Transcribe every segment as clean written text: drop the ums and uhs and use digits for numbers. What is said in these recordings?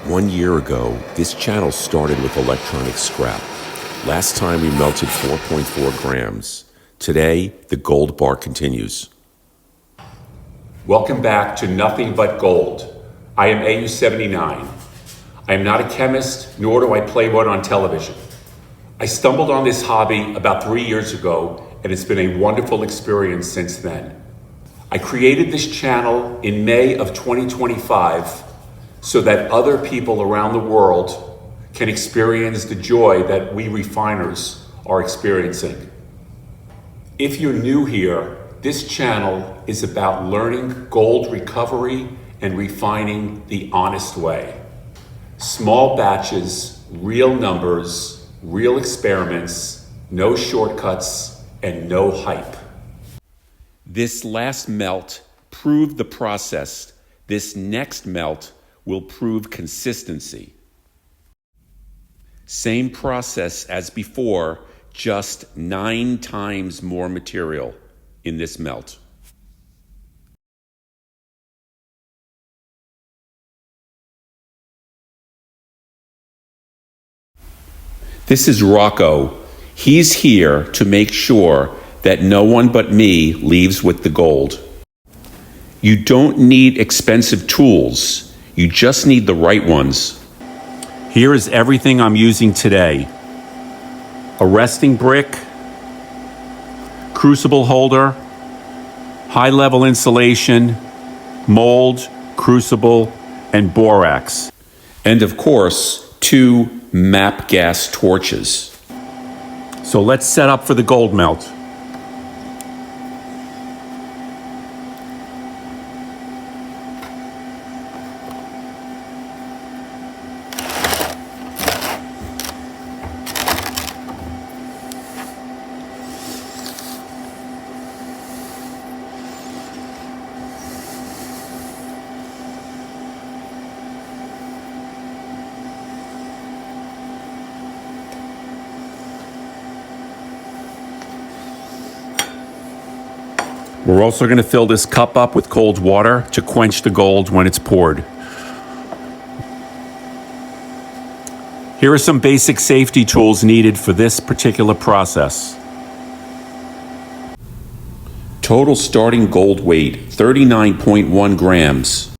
1 year ago, this channel started with electronic scrap. Last time we melted 4.4 grams. Today, the gold bar continues. Welcome back to Nothing But Gold. I am AU79. I am not a chemist, nor do I play one on television. I stumbled on this hobby about 3 years ago, and it's been a wonderful experience since then. I created this channel in May of 2025 so that other people around the world can experience the joy that we refiners are experiencing. If you're new here, this channel is about learning gold recovery and refining the honest way. Small batches, real numbers, real experiments, no shortcuts, and no hype. This last melt proved the process. This next melt will prove consistency. Same process as before, just 9 times more material in this melt. This is Rocco. He's here to make sure that no one but me leaves with the gold. You don't need expensive tools. You just need the right ones. Here is everything I'm using today. A resting brick, crucible holder, high-level insulation, mold, crucible, and borax. And of course, 2 MAP gas torches. So let's set up for the gold melt. We're also going to fill this cup up with cold water to quench the gold when it's poured. Here are some basic safety tools needed for this particular process. Total starting gold weight, 39.1 grams.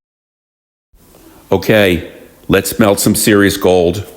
Okay, let's melt some serious gold.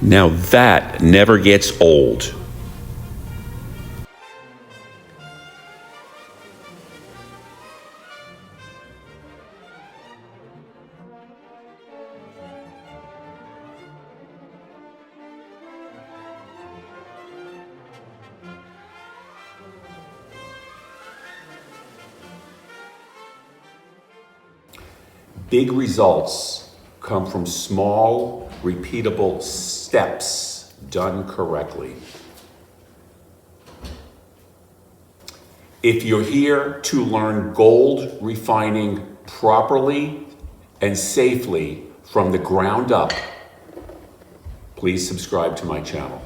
Now that never gets old. Big results come from small, repeatable steps done correctly. If you're here to learn gold refining properly and safely from the ground up, please subscribe to my channel.